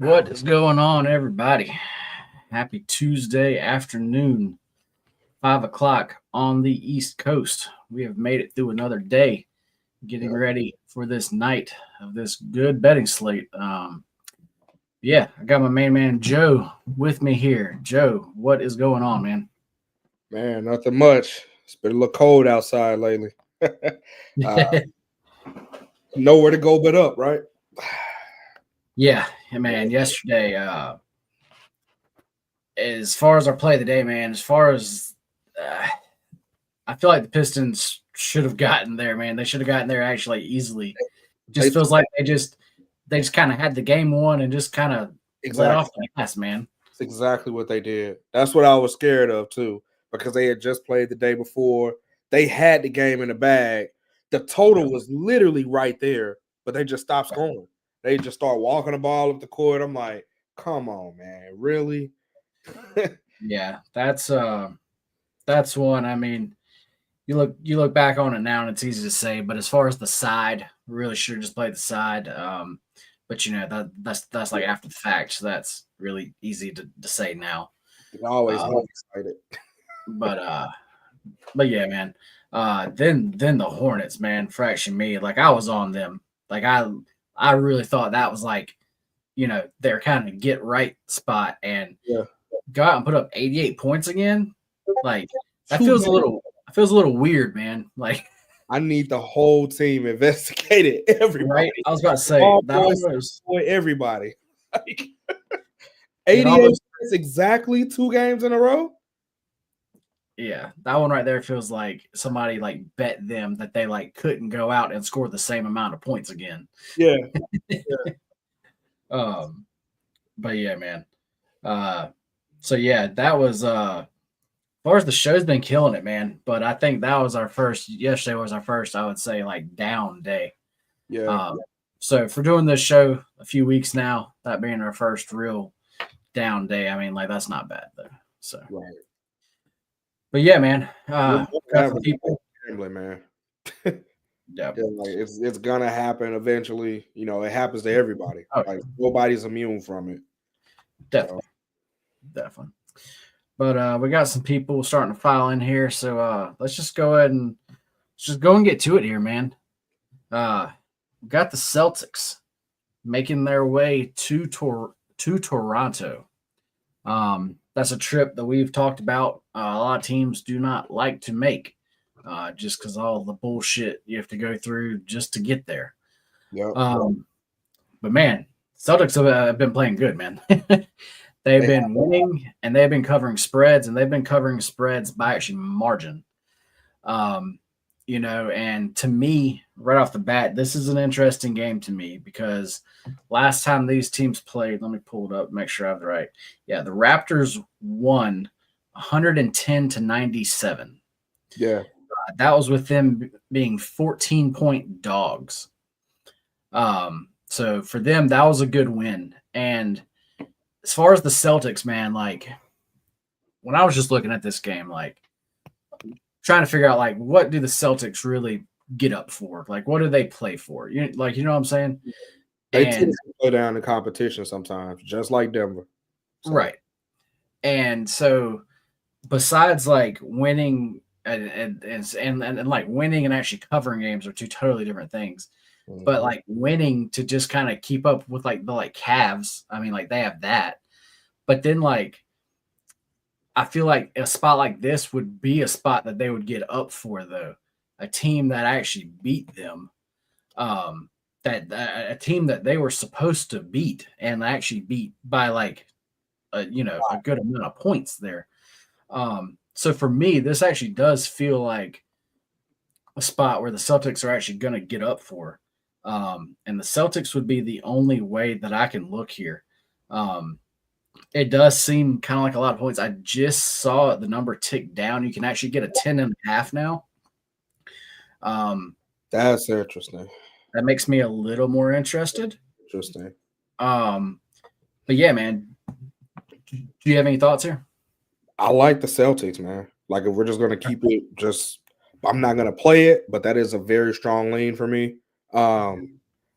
What is going on, everybody? Happy Tuesday afternoon, 5 o'clock on the East Coast. We have made it through another day, getting Yep. ready for this night of this good betting slate. Yeah, I got my main man Joe with me here. Joe, what is going on, man? Man, nothing much. It's been a little cold outside lately. uh, Nowhere to go but up, right? Yeah, man. Yesterday, as far as our play of the day, man, as far as I feel like the Pistons should have gotten there, man. They should have gotten there actually easily. They Just feels like they just kind of had the game won and just kind of let exactly. off the gas, man. It's exactly what they did. That's what I was scared of too, because they had just played the day before. They had the game in the bag. The Yeah. total was literally right there, but they just stopped scoring. They just start walking the ball up the court. I'm like, come on, man, really? Yeah, that's one. I mean, you look back on it now and it's easy to say, but as far as the side, really should have just played the side. But that's like after the fact, so that's really easy to say now. It always Uh, got excited. but uh, but yeah, man. Then the Hornets, man, fraction me. Like I was on them. Like I really thought that was like their kind of get right spot, and Yeah, go out and put up 88 points again. Like that two feels a little weird, man. Like I need the whole team investigated. right, Everybody, I was about to say all that boys, almost boy, everybody. Like it 88 almost points exactly 2 games in a row. yeah, that one right there feels like somebody like bet them that they like couldn't go out and score the same amount of points again. Yeah, um, but yeah, man. Uh, so yeah, that was as far as the show's been killing it, man. But I think that was our first. Yesterday was our first, I would say, like down day. yeah. Um, so for doing this show a few weeks now, that being our first real down day, I mean, like that's not bad though. So, Right. but yeah, man, We'll got have some people. gambling, man. Yeah, Yeah, like it's gonna happen eventually. You know, it happens to everybody. oh, Like nobody's immune from it. So definitely, definitely. But we got some people starting to file in here, so let's just go ahead and just go and get to it here, man. We got the Celtics making their way to Toronto. That's a trip that we've talked about. A lot of teams do not like to make, just because all the bullshit you have to go through just to get there. yeah, But man, Celtics have been playing good, man. They've they have, been winning and they've been covering spreads, and they've been covering spreads by actually margin. Um, and to me, right off the bat, this is an interesting game to me because last time these teams played, let me pull it up, make sure I have it right. Yeah, the Raptors won 110-97. yeah. That was with them being 14-point dogs. So for them, that was a good win. And as far as the Celtics, man, like when I was just looking at this game, like trying to figure out like what do the Celtics really get up for? Like what do they play for? You know what I'm saying? They tend And to go down in competition sometimes, just like Denver. So right. And so besides like winning and like winning and actually covering games are two totally different things. But mhm. like winning to just kind of keep up with like the like Cavs, I mean like they have that. But then like I feel like a spot like this would be a spot that they would get up for, though. A team that actually beat them, um, that a team that they were supposed to beat and actually beat by like a good amount of points there. So for me, this actually does feel like a spot where the Celtics are actually going to get up for, and the Celtics would be the only way that I can look here. Um, It does seem kind of like a lot of points. I just saw the number tick down. You can actually get a 10.5 now. Um, That's interesting. that makes me a little more interested. Interesting. Um, but yeah, man, do you have any thoughts here? I like the Celtics, man. Like if we're just gonna keep it, just I'm not gonna play it, but that is a very strong lean for me. Um,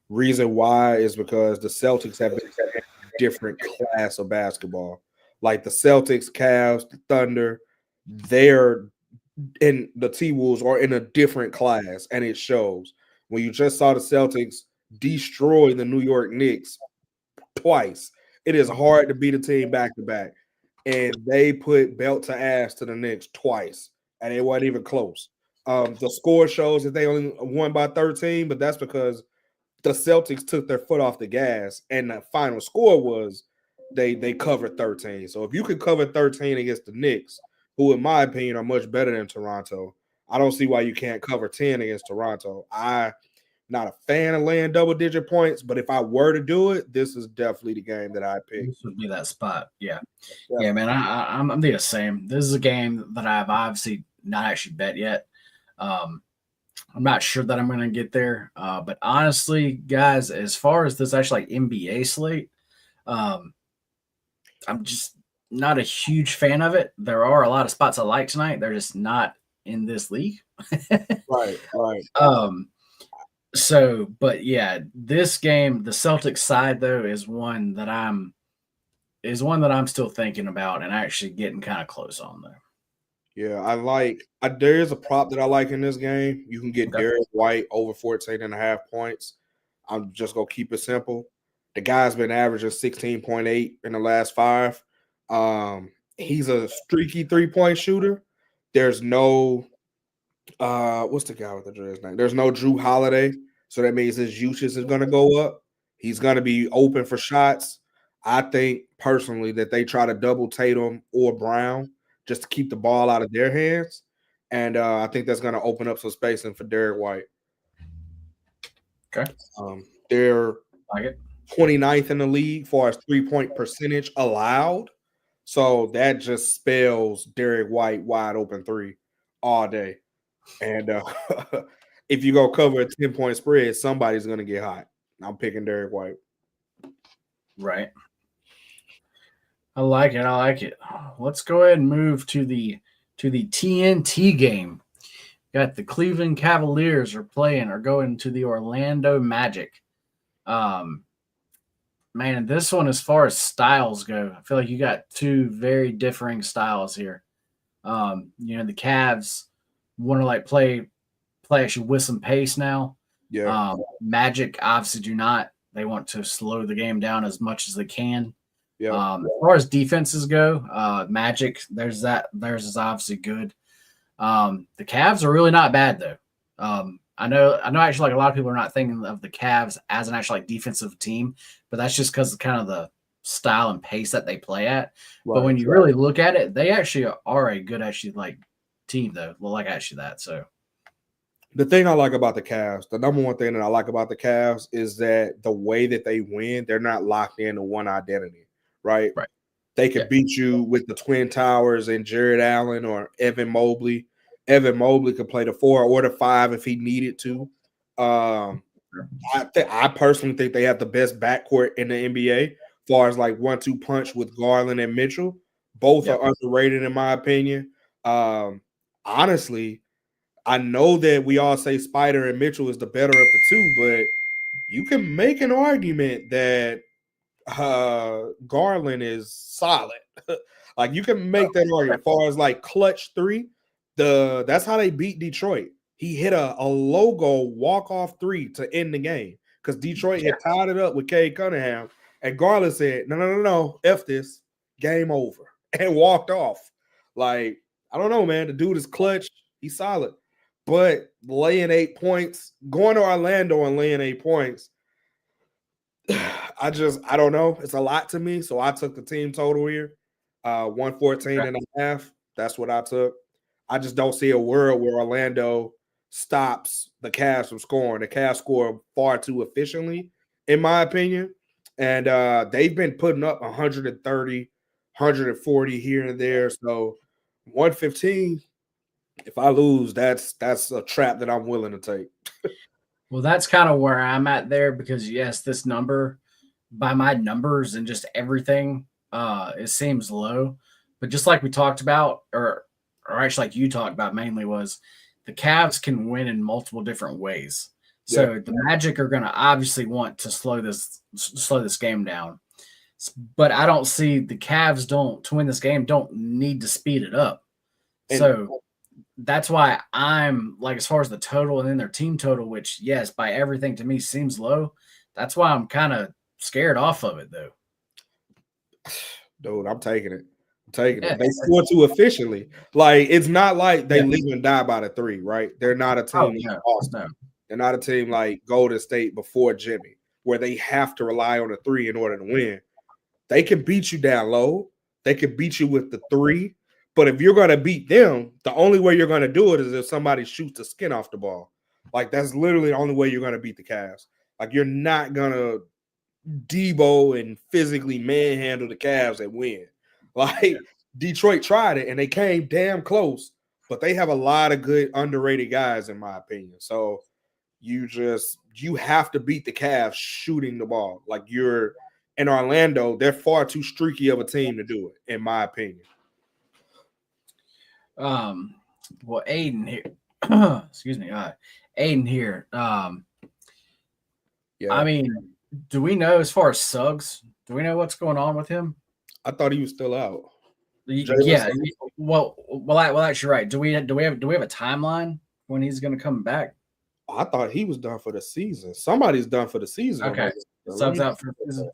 Reason why is because the Celtics have been different class of basketball. Like the Celtics, Cavs, the Thunder, they're in the T-Wolves are in a different class, and it shows. When you just saw the Celtics destroy the New York Knicks twice, it is hard to beat a team back to back. And they put belt to ass to the Knicks twice, and it wasn't even close. The score shows that they only won by 13, but that's because the Celtics took their foot off the gas, and the final score was they covered 13. So if you could cover 13 against the Knicks, who in my opinion are much better than Toronto, I don't see why you can't cover 10 against Toronto. I'm not a fan of laying double-digit points, but if I were to do it, this is definitely the game that I pick. This would be that spot. Yeah. Yeah, man. I'm the same. This is a game that I've obviously not actually bet yet. I'm not sure that I'm going to get there. But honestly, guys, as far as this actually like NBA slate, I'm just not a huge fan of it. There are a lot of spots I like tonight. They're just not in this league. Right. So, but yeah, this game, the Celtics side though, is one that I'm still thinking about and actually getting kind of close on there. Yeah, there is a prop that I like in this game. You can get Derek White over 14.5 points. I'm just going to keep it simple. The guy's been averaging 16.8 in the last 5. He's a streaky 3-point shooter. There's no what's the guy with the dress name? There's no Drew Holiday, so that means his usage is going to go up. He's going to be open for shots. I think personally that they try to double Tatum or Brown just to keep the ball out of their hands, and I think that's going to open up some spacing for Derek White. Okay, they're like it. 29th in the league for as 3-point percentage allowed, so that just spells Derek White wide open 3 all day. And if you go cover a 10-point spread, somebody's going to get hot. I'm picking Derek White. Right. I like it. Let's go ahead and move to the TNT game. Got the Cleveland Cavaliers are going to the Orlando Magic. Man, this one, as far as styles go, I feel like you got two very differing styles here. The Cavs want to like play actually with some pace now. Yeah. Magic obviously do not. They want to slow the game down as much as they can. Yeah. As far as defenses go, Magic, theirs is obviously good. The Cavs are really not bad though. I know actually like a lot of people are not thinking of the Cavs as an actual like defensive team, but that's just because of kind of the style and pace that they play at. Right, but when you really look at it, they actually are a good like team though. Well, like actually that. So the thing I like about the Cavs, the number one thing that I like about the Cavs is that the way that they win, they're not locked into one identity, right? Right. They could beat you with the Twin Towers and Jared Allen or Evan Mobley. Evan Mobley could play the 4 or the 5 if he needed to. I personally think they have the best backcourt in the NBA as far as like 1-2 punch with Garland and Mitchell. Both are underrated in my opinion. Honestly, I know that we all say Spider and Mitchell is the better of the two, but you can make an argument that Garland is solid. Like you can make that argument as far as like clutch 3. That's how they beat Detroit. He hit a logo walk-off 3 to end the game because Detroit had tied it up with Cade Cunningham, and Garland said, no, F this, game over, and walked off. Like, I don't know, man. The dude is clutch. He's solid. But laying 8 points, going to Orlando and laying 8 points, I don't know. It's a lot to me, so I took the team total here, 114.5. That's what I took. I just don't see a world where Orlando stops the Cavs from scoring. The Cavs score far too efficiently, in my opinion. And they've been putting up 130, 140 here and there. So 115, if I lose, that's a trap that I'm willing to take. Well, that's kind of where I'm at there because, yes, this number, by my numbers and just everything, it seems low. But just like we talked about, or actually like you talked about mainly, was the Cavs can win in multiple different ways. So the Magic are going to obviously want to slow this game down. but I don't see the Cavs to win this game don't need to speed it up. And So that's why I'm like, as far as the total and then their team total, which yes, by everything to me seems low. That's why I'm kind of scared off of it though. dude, I'm taking it. I'm taking Yeah. it. They score too efficiently. Like it's not like they live and die by the three, right? They're not a team like Boston. No. They're not a team like Golden State before Jimmy, where they have to rely on a three in order to win. They can beat you down low. They can beat you with the three. But if you're going to beat them, the only way you're going to do it is if somebody shoots the skin off the ball. Like, that's literally the only way you're going to beat the Cavs. Like, you're not going to Debo and physically manhandle the Cavs and win. Like, Detroit tried it, and they came damn close. But they have a lot of good underrated guys, in my opinion. So you have to beat the Cavs shooting the ball. Like, you're in Orlando, they're far too streaky of a team to do it, in my opinion. Well, Aiden here, excuse me, Aiden here. Yeah. I mean, do we know as far as Suggs? Do we know what's going on with him? I thought he was still out. Yeah. Well, actually, right. Do we have a timeline when he's going to come back? I thought he was done for the season. Somebody's done for the season. Okay, Suggs out for the season.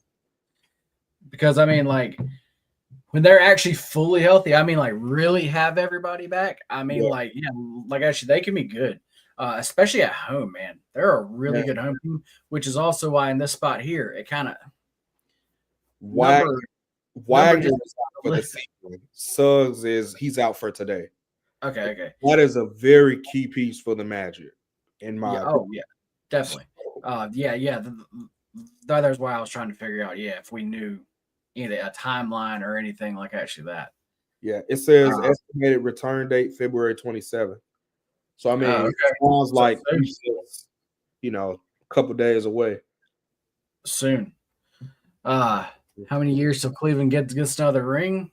Because I mean, like, when they're actually fully healthy, I mean, like, really have everybody back. I mean, like, yeah, like actually, they can be good, especially at home, man. They're a really good home team, which is also why in this spot here, it kind of Wagner is out for the season. Suggs he's out for today. Okay. That is a very key piece for the Magic, in my opinion. Oh yeah, definitely. Yeah. That's why I was trying to figure out, if we knew either a timeline or anything like actually that. Yeah, it says estimated return date February 27th. So I mean, it sounds like a couple days away. Soon. How many years till Cleveland gets another ring?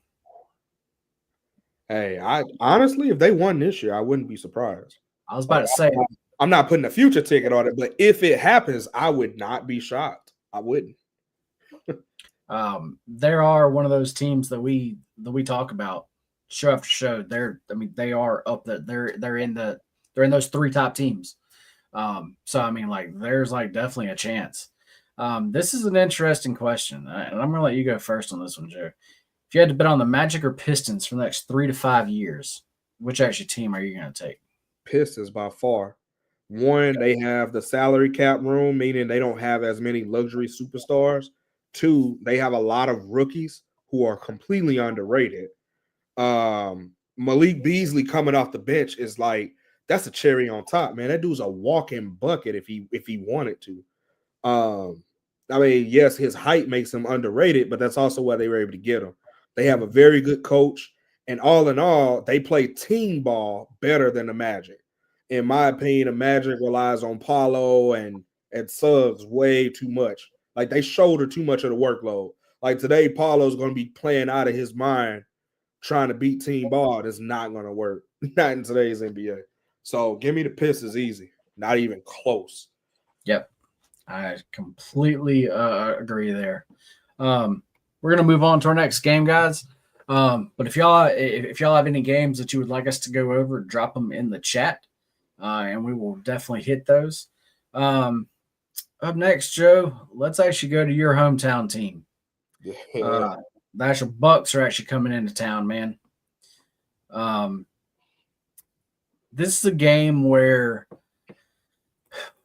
Hey, I honestly, if they won this year, I wouldn't be surprised. I was about to say, I'm not putting a future ticket on it, but if it happens, I would not be shocked. I wouldn't. There are one of those teams that we talk about show after show. They are up there. They're in those three top teams. So I mean, like, there's like definitely a chance. This is an interesting question, and I'm gonna let you go first on this one, Joe. If you had to bet on the Magic or Pistons for the next 3 to 5 years, which actually team are you gonna take? Pistons by far. One, they have the salary cap room, meaning they don't have as many luxury superstars. Two, they have a lot of rookies who are completely underrated. Malik Beasley coming off the bench is like, that's a cherry on top, man. That dude's a walking bucket if he wanted to. I mean, yes, his height makes him underrated, but that's also why they were able to get him. They have a very good coach, and all in all, they play team ball better than the Magic. In my opinion, the Magic relies on Paulo and Suggs way too much. Like, they shoulder too much of the workload. Like, today, Paulo's going to be playing out of his mind trying to beat team ball. That's not going to work. Not in today's NBA. So, give me the Pistons easy. Not even close. Yep. I completely agree there. We're going to move on to our next game, guys. But if y'all have any games that you would like us to go over, drop them in the chat, and we will definitely hit those. Up next, Joe, let's actually go to your hometown team. The actual Bucks are actually coming into town, man. This is a game where,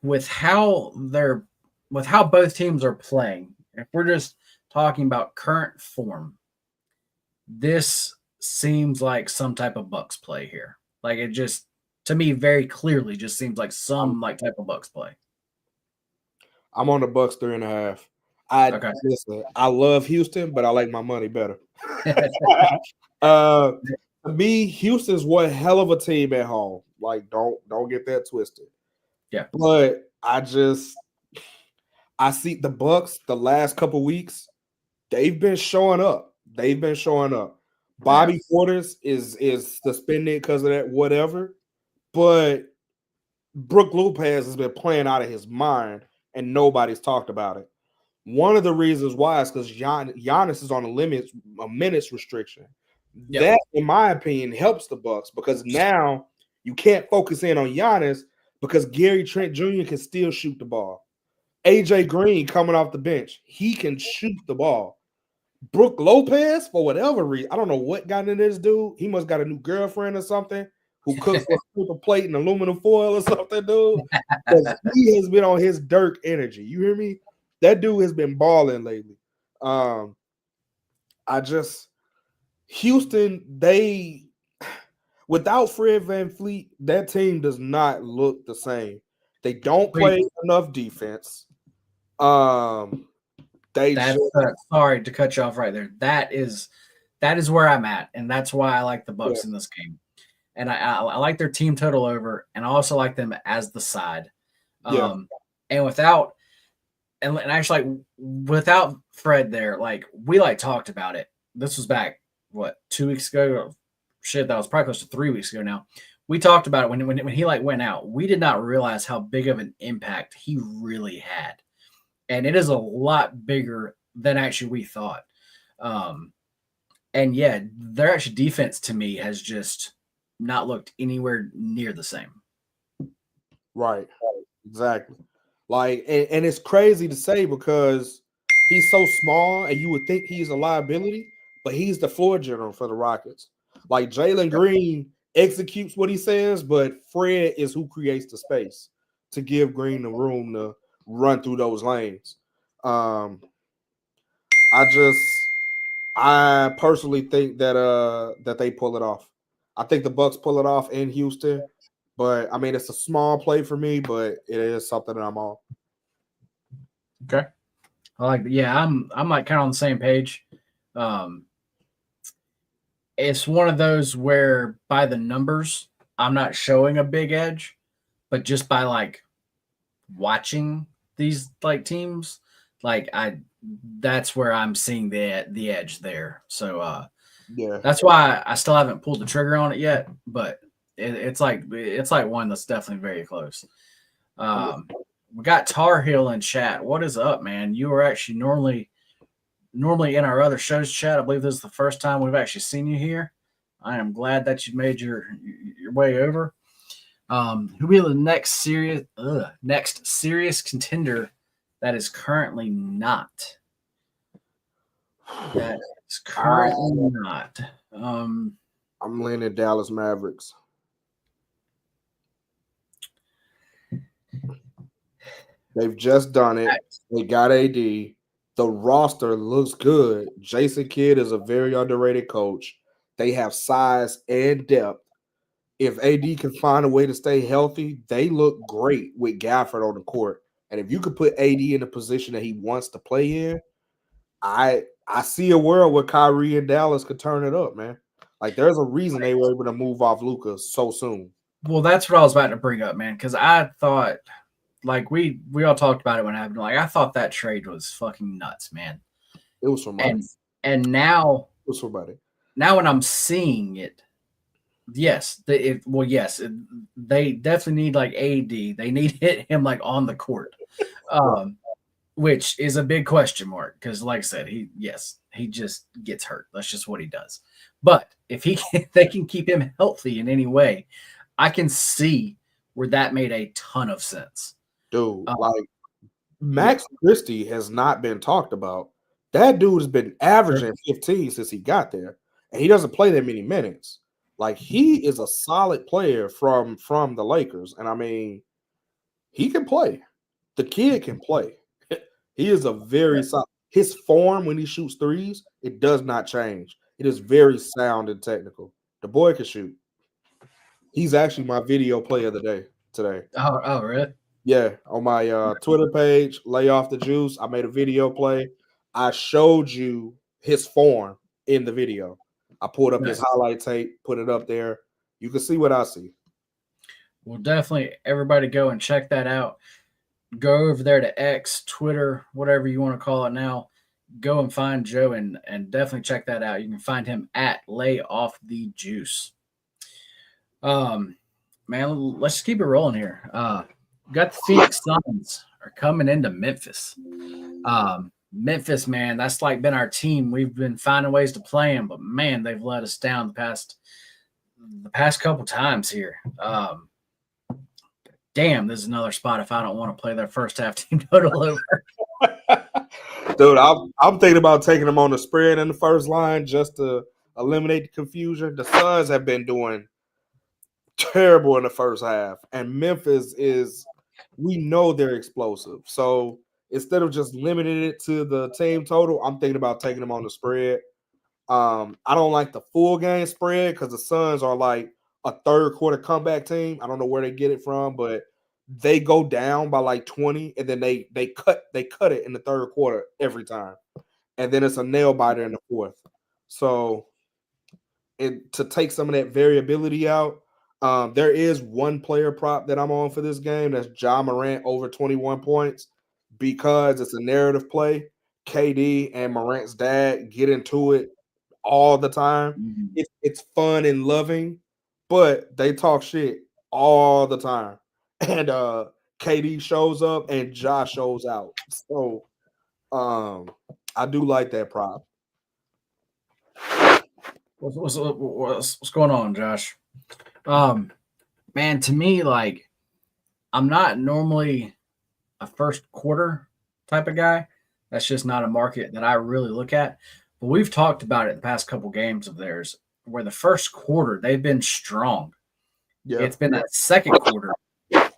with how both teams are playing, if we're just talking about current form, this seems like some type of Bucks play here. Like, it just, to me, very clearly just seems like some type of Bucks play. I'm on the Bucks 3.5. Listen, I love Houston, but I like my money better. To me, Houston's one hell of a team at home. Like, don't get that twisted. Yeah. But I see the Bucks the last couple weeks, they've been showing up. Bobby Portis is suspended because of that, whatever. But Brook Lopez has been playing out of his mind, and nobody's talked about it. One of the reasons why is because Giannis is on a minutes restriction. Yep. That, in my opinion, helps the Bucks because now you can't focus in on Giannis because Gary Trent Jr. can still shoot the ball. AJ Green coming off the bench, he can shoot the ball. Brooke Lopez, for whatever reason, I don't know what got into this dude. He must got a new girlfriend or something who cooks with paper plate and aluminum foil or something, dude. Because he has been on his Dirk energy. You hear me? That dude has been balling lately. Houston, they without Fred VanVleet, that team does not look the same. They don't play enough defense. Sorry to cut you off right there. That is where I'm at, and that's why I like the Bucks in this game. And I like their team total over, and I also like them as the side. And without Fred there, like we talked about it. This was back 2 weeks ago. Shit, that was probably close to 3 weeks ago now. We talked about it when he went out. We did not realize how big of an impact he really had. And it is a lot bigger than actually we thought. And yeah, their actual defense to me has just not looked anywhere near the same. Right. Exactly. And it's crazy to say because he's so small and you would think he's a liability, but he's the floor general for the Rockets. Like Jalen Green executes what he says, but Fred is who creates the space to give Green the room to run through those lanes. I personally think that they pull it off. I think the Bucks pull it off in Houston, but I mean it's a small play for me, but it is something that I'm on. Okay, I like that. Yeah, I'm kind of on the same page. It's one of those where by the numbers, I'm not showing a big edge, but just by watching these teams, that's where I'm seeing the edge there. So that's why I still haven't pulled the trigger on it yet, but it's like one that's definitely very close. We got Tar Heel in chat. What is up, man? You were actually normally in our other shows chat. I believe this is the first time we've actually seen you here. I am glad that you made your way over. Who will be the next serious contender that is currently not? That is currently not. I'm leaning Dallas Mavericks. They've just done it. They got AD. The roster looks good. Jason Kidd is a very underrated coach. They have size and depth. If AD can find a way to stay healthy, they look great with Gafford on the court. And if you could put AD in a position that he wants to play in, I see a world where Kyrie and Dallas could turn it up, man. Like there's a reason they were able to move off Luka so soon. Well, that's what I was about to bring up, man, because I thought we all talked about it when it happened. I thought that trade was fucking nuts, man. It was for money. And now it was for money. Now when I'm seeing it, yes, they definitely need AD. They need him on the court, which is a big question mark because, like I said, he just gets hurt. That's just what he does. But if they can keep him healthy in any way, I can see where that made a ton of sense. Dude, Max Christie has not been talked about. That dude has been averaging 15 since he got there, and he doesn't play that many minutes. He is a solid player from the Lakers, and I mean, he can play. The kid can play. He is a very solid. His form when he shoots threes, it does not change. It is very sound and technical. The boy can shoot. He's actually my video play of the day today. Oh, really? Yeah, on my Twitter page, Lay Off the Juice, I made a video play. I showed you his form in the video. I pulled up his highlight tape, put it up there. You can see what I see. Well, definitely everybody go and check that out. Go over there to X, Twitter, whatever you want to call it now. Go and find Joe and definitely check that out. You can find him at Lay Off the Juice. Man, let's just keep it rolling here. Got the Phoenix Suns are coming into Memphis. Memphis, man, that's like been our team. We've been finding ways to play them, but man, they've let us down the past couple times here. Damn, this is another spot if I don't want to play their first half team total over. Dude, I'm thinking about taking them on the spread in the first line just to eliminate the confusion. The Suns have been doing terrible in the first half, and Memphis we know they're explosive. So instead of just limiting it to the team total, I'm thinking about taking them on the spread. I don't like the full game spread because the Suns are like a third quarter comeback team. I don't know where they get it from, but they go down by like 20 and then they cut it in the third quarter every time. And then it's a nail biter in the fourth. So to take some of that variability out, there is one player prop that I'm on for this game. That's Ja Morant over 21 points because it's a narrative play. KD and Morant's dad get into it all the time. Mm-hmm. It's fun and loving, but they talk shit all the time. And KD shows up and Ja shows out. So I do like that prop. What's going on, Josh? Man, to me, like, I'm not normally a first quarter type of guy. That's just not a market that I really look at. But we've talked about it the past couple games of theirs, where the first quarter they've been strong. Yeah. It's been that second quarter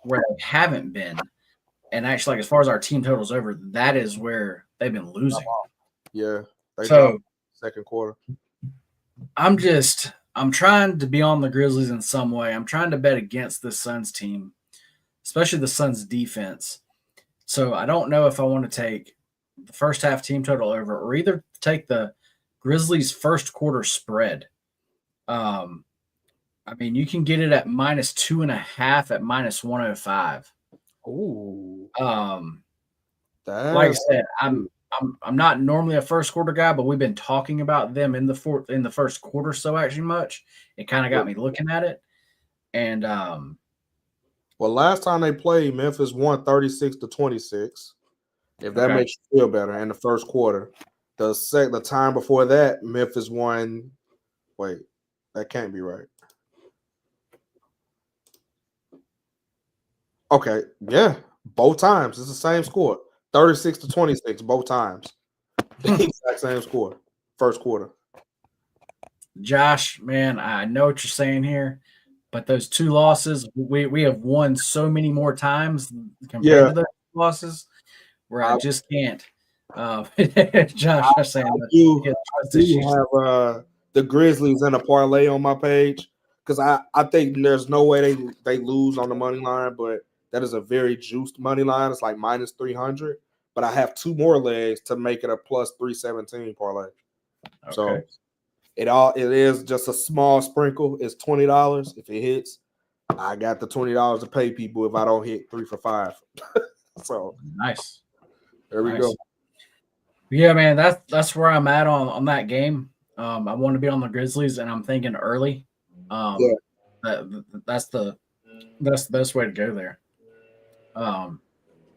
where they haven't been. And actually, like, as far as our team totals over, that is where they've been losing. Yeah. So second quarter. I'm trying to be on the Grizzlies in some way. I'm trying to bet against the Suns team, especially the Suns defense. So I don't know if I want to take the first half team total over or either take the Grizzlies first quarter spread. I mean, you can get it at -2.5 at -105. Ooh. Like I said, I'm not normally a first quarter guy, but we've been talking about them in the first quarter so actually much. It kind of got me looking at it. And well, last time they played, Memphis won 36-26. If that makes you feel better in the first quarter. The time before that, Memphis won. Wait, that can't be right. Okay, yeah, both times. It's the same score. 36-26, both times. The exact same score. First quarter. Josh, man, I know what you're saying here, but those two losses, we have won so many more times compared to those losses where I just can't. Josh, I'm saying I do have the Grizzlies in a parlay on my page because I think there's no way they lose on the money line, but that is a very juiced money line. It's like -300, but I have two more legs to make it a +317 parlay. Okay. So it is just a small sprinkle. It's $20. If it hits, I got the $20 to pay people if I don't hit 3 for 5. So nice. There we go. Yeah, man, that's where I'm at on that game. I want to be on the Grizzlies, and I'm thinking early. That's the best way to go there.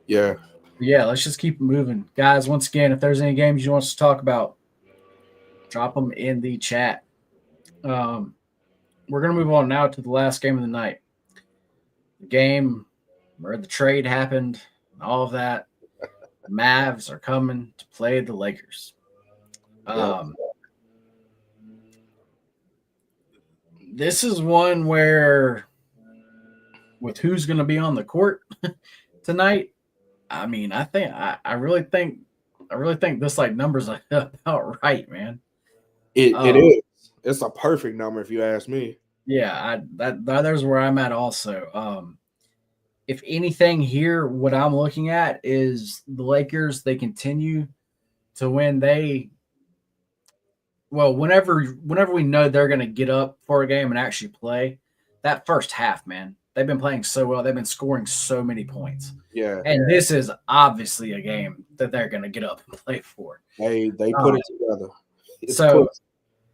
Yeah, let's just keep moving, guys. Once again, if there's any games you want us to talk about, drop them in the chat. We're gonna move on now to the last game of the night, the game where the trade happened, and all of that. The Mavs are coming to play the Lakers. This is one where, with who's going to be on the court tonight, I mean, I really think this like number's about right, man. It is. It's a perfect number if you ask me. Yeah, there's where I'm at also. If anything here, what I'm looking at is the Lakers. They continue to win. Whenever we know they're going to get up for a game and actually play, that first half, man, they've been playing so well. They've been scoring so many points. Yeah. And this is obviously a game that they're going to get up and play for. They put it together.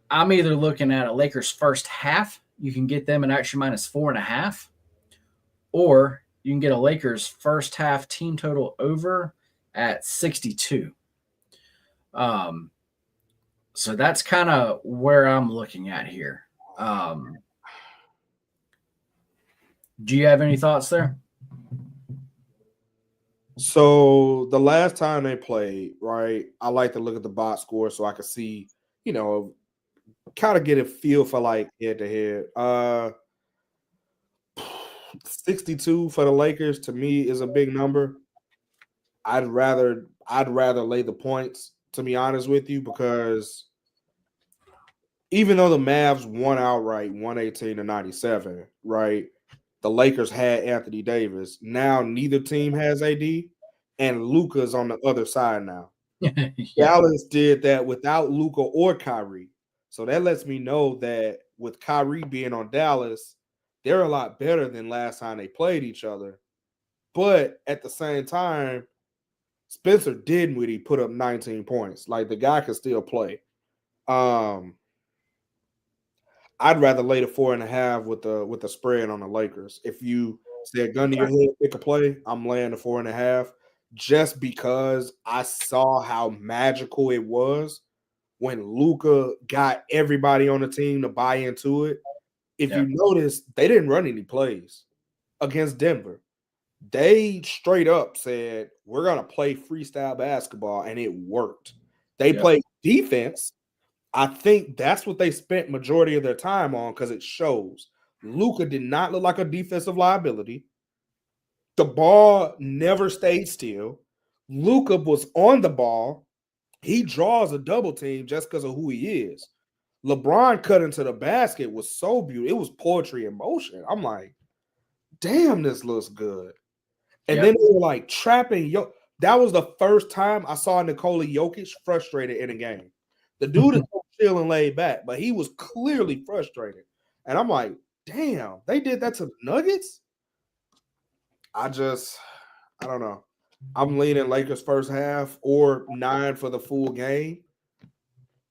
I'm either looking at a Lakers first half. You can get them at actually -4.5, or you can get a Lakers first half team total over at 62. Um, so that's kind of where I'm looking at here. Do you have any thoughts there? So the last time they played, right? I like to look at the box score so I can see, kind of get a feel for like head to head. 62 for the Lakers to me is a big number. I'd rather lay the points, to be honest with you, because even though the Mavs won outright 118-97, right? The Lakers had Anthony Davis. Now neither team has AD, and Luka's on the other side now. Yeah. Dallas did that without Luka or Kyrie. So that lets me know that with Kyrie being on Dallas, they're a lot better than last time they played each other. But at the same time, Spencer Dinwiddie put up 19 points. Like the guy can still play. I'd rather lay the 4.5 with the spread on the Lakers. If you said gun to your head, pick a play, I'm laying the 4.5 just because I saw how magical it was when Luka got everybody on the team to buy into it. If you notice, they didn't run any plays against Denver. They straight up said, we're going to play freestyle basketball, and it worked. They played defense. I think that's what they spent majority of their time on because it shows. Luka did not look like a defensive liability. The ball never stayed still. Luka was on the ball. He draws a double team just because of who he is. LeBron cut into the basket was so beautiful. It was poetry in motion. I'm like, damn, this looks good. And then they were like trapping. That was the first time I saw Nikola Jokic frustrated in a game. The dude is chill and laid back, but he was clearly frustrated. And I'm like, damn, they did that to the Nuggets? I don't know. I'm leaning Lakers first half or 9 for the full game.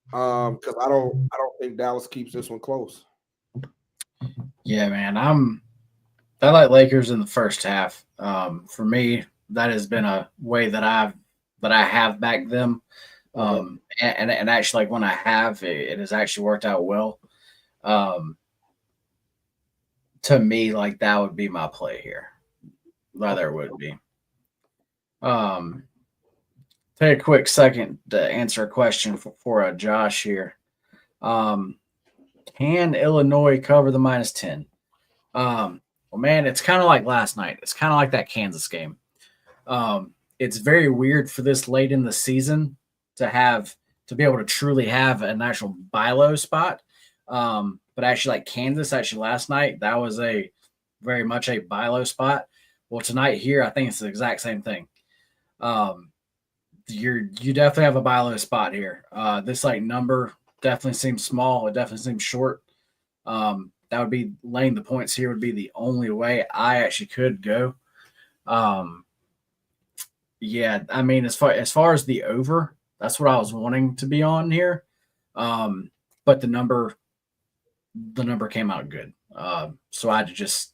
Because I don't think Dallas keeps this one close. Yeah, man. I like Lakers in the first half. For me, that has been a way that I have backed them. And actually, like when I have, it has actually worked out well. To me, like that would be my play here. Rather would be. Take a quick second to answer a question for Josh here. Can Illinois cover the -10? Well, man, it's kind of like last night. It's kind of like that Kansas game. It's very weird for this late in the season to be able to truly have an actual buy low spot. But actually, like Kansas, actually last night, that was a very much a buy low spot. Well, tonight here, I think it's the exact same thing. You definitely have a buy low spot here. This like number definitely seems small. It definitely seems short. That would be laying the points here would be the only way I actually could go. Yeah, I mean, as far as the over, that's what I was wanting to be on here. But the number came out good. So I had to just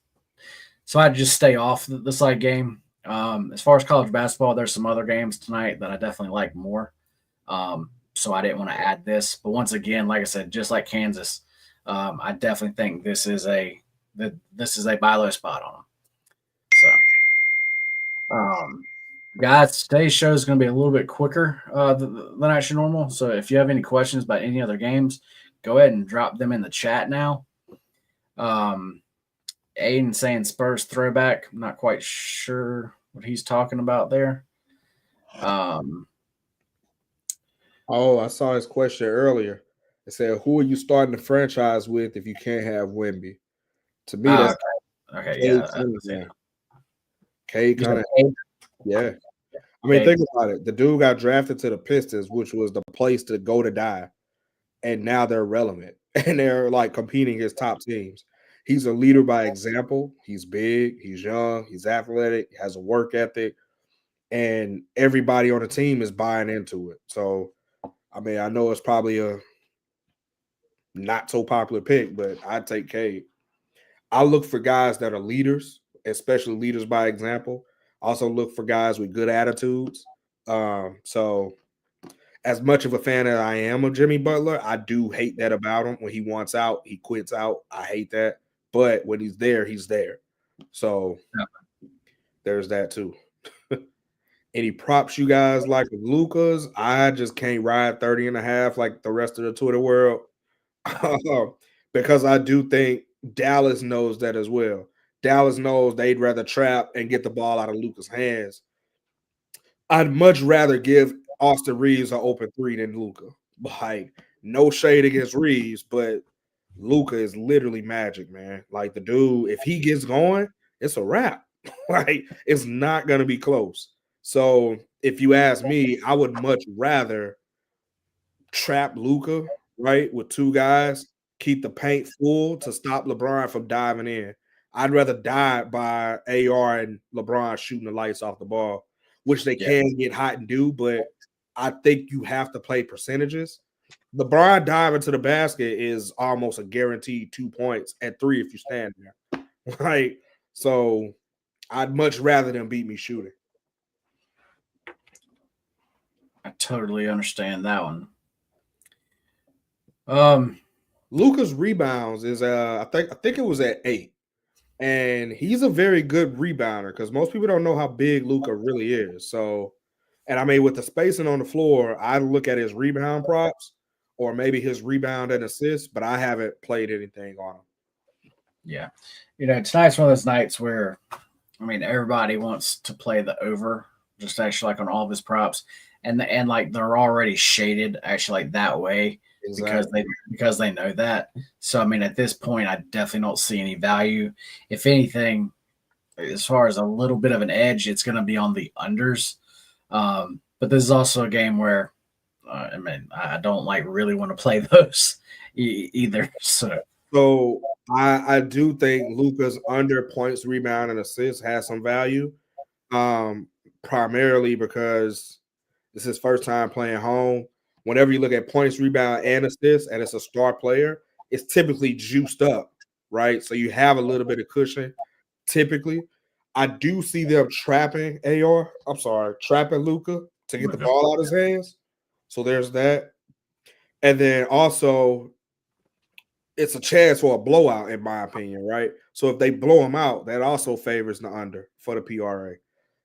stay off the side game. As far as college basketball, there's some other games tonight that I definitely like more. So I didn't want to add this, but once again, like I said, just like Kansas, I definitely think this is a buy low spot on them. So, guys, today's show is going to be a little bit quicker than actually normal. So if you have any questions about any other games, go ahead and drop them in the chat now. Aiden saying Spurs throwback. I'm not quite sure what he's talking about there. I saw his question earlier. It said, "Who are you starting the franchise with if you can't have Wemby?" To me, that's okay. Yeah, Cade Cunningham. Yeah. I mean, think about it. The dude got drafted to the Pistons, which was the place to go to die, and now they're relevant and they're like competing against top teams. He's a leader by example. He's big, he's young, he's athletic, has a work ethic, and everybody on the team is buying into it. So, I mean, I know it's probably a not so popular pick, but I'd take Cade. I look for guys that are leaders. especially leaders by example. Also look for guys with good attitudes. So as much of a fan as I am of Jimmy Butler, I do hate that about him. When he wants out, he quits out. I hate that. But when he's there, he's there. So there's that too. Any props you guys like with Luka's? I just can't ride 30.5 like the rest of the Twitter world. Because I do think Dallas knows that as well. Dallas knows they'd rather trap and get the ball out of Luka's hands. I'd much rather give Austin Reeves an open three than Luka. Like, no shade against Reeves, but Luka is literally magic, man. Like the dude, if he gets going, it's a wrap. Like, it's not gonna be close. So if you ask me, I would much rather trap Luka, right, with two guys, keep the paint full to stop LeBron from diving in. I'd rather die by AR and LeBron shooting the lights off the ball, which they can get hot and do, but I think you have to play percentages. LeBron diving to the basket is almost a guaranteed 2 points at 3 if you stand there. Right? So I'd much rather them beat me shooting. I totally understand that one. Luka's rebounds is I think it was at 8. And he's a very good rebounder because most people don't know how big Luka really is. So, and I mean, with the spacing on the floor, I look at his rebound props or maybe his rebound and assist, but I haven't played anything on him. Yeah. Tonight's one of those nights where, I mean, everybody wants to play the over, just actually like on all of his props, and like they're already shaded actually like that way. Exactly. Because they know that. So I mean, at this point, I definitely don't see any value. If anything, as far as a little bit of an edge, it's going to be on the unders. But this is also a game where, I mean, I don't like really want to play those either. So I do think Luka's under points, rebound, and assists has some value. Primarily because this is his first time playing home. Whenever you look at points, rebound, and assists, and it's a star player, it's typically juiced up, right? So you have a little bit of cushion. Typically, I do see them trapping Luka to get the ball out of his hands. So there's that. And then also, it's a chance for a blowout, in my opinion, right? So if they blow him out, that also favors the under for the PRA.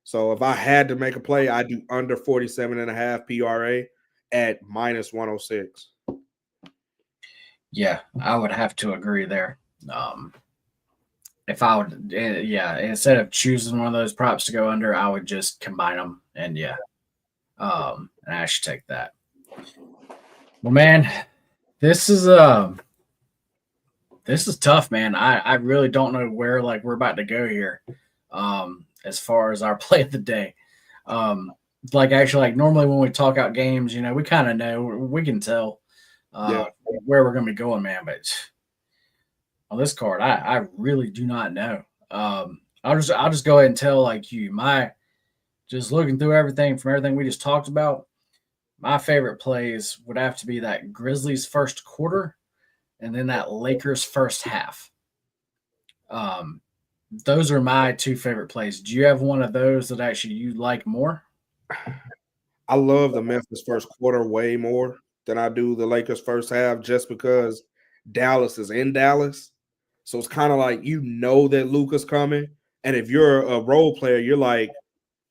So if I had to make a play, I'd do under 47.5 PRA at minus 106. Yeah, I would have to agree there. If I would, instead of choosing one of those props to go under, I would just combine them and and I should take that. Well, man, this is tough, man. I really don't know where like we're about to go here. As far as our play of the day. Like actually, like normally when we talk out games, we kind of know, we can tell where we're going to be going, man. But on this card, I really do not know. I'll just go ahead and tell like you, just looking through everything we just talked about, my favorite plays would have to be that Grizzlies first quarter and then that Lakers first half. Those are my two favorite plays. Do you have one of those that actually you like more? I love the Memphis first quarter way more than I do the Lakers first half, just because Dallas is in Dallas. So it's kind of like that Luka's coming. And if you're a role player, you're like,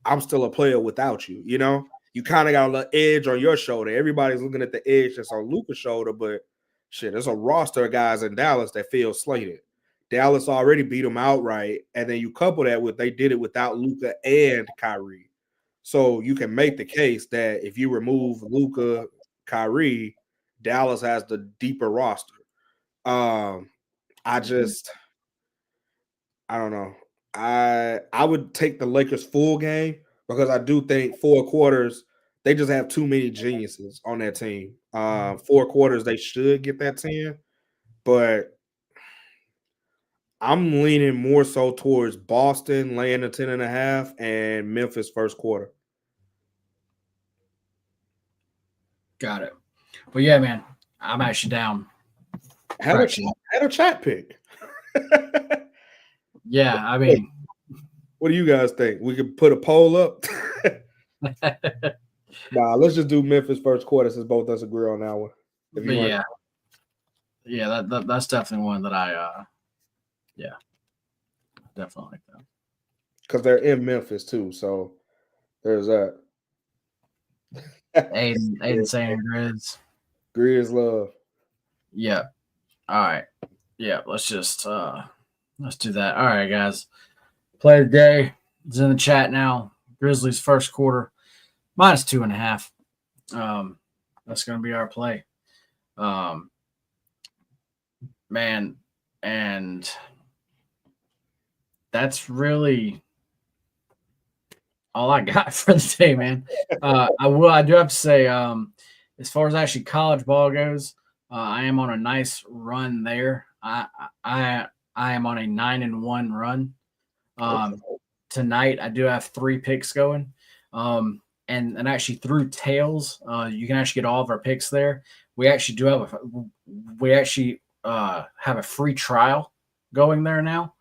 I'm still a player without you, You kind of got a little edge on your shoulder. Everybody's looking at the edge that's on Luka's shoulder, but shit, there's a roster of guys in Dallas that feel slated. Dallas already beat them outright, and then you couple that with they did it without Luka and Kyrie. So you can make the case that if you remove Luka, Kyrie, Dallas has the deeper roster. I don't know. I would take the Lakers full game because I do think 4 quarters they just have too many geniuses on that team. 4 quarters they should get that 10, but I'm leaning more so towards Boston laying the 10.5 and Memphis first quarter. Got it. Well, yeah, man, I'm actually down. Had a chat pick. Yeah, I mean, What do you guys think? We could put a poll up. Nah, let's just do Memphis first quarter since both of us agree on that one. If But you want, that's definitely one that I definitely like that. because they're in Memphis too, so there's that. Aiden saying Grizz. Grizz love. Yeah. All right. Yeah. Let's just let's do that. All right, guys. Play of the day is in the chat now. Grizzlies first quarter -2.5. That's gonna be our play. Man, and that's really all I got for the day, man. I do have to say, as far as actually college ball goes, I am on a nice run there. I am on a 9-1 run. Tonight I do have 3 picks going. And actually through Tails, you can actually get all of our picks there. We actually do have have a free trial going there now.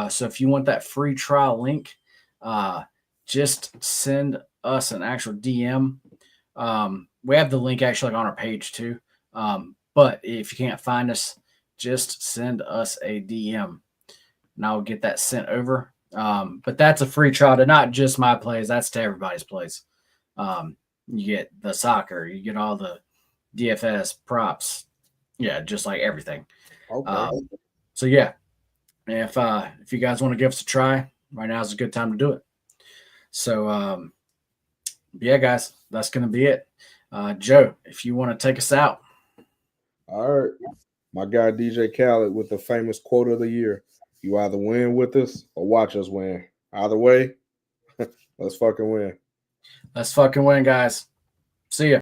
So if you want that free trial link, just send us an actual DM. We have the link actually on our page too. But if you can't find us, just send us a DM and I'll get that sent over. But that's a free trial to not just my plays, that's to everybody's plays. You get the soccer, you get all the DFS props. Yeah, just like everything. Okay. So yeah, if you guys want to give us a try, right now is a good time to do it. So yeah, guys, that's gonna be it. Joe, if you want to take us out. All right. My guy DJ Khaled with the famous quote of the year. You either win with us or watch us win. Either way, let's fucking win. Let's fucking win, guys. See ya.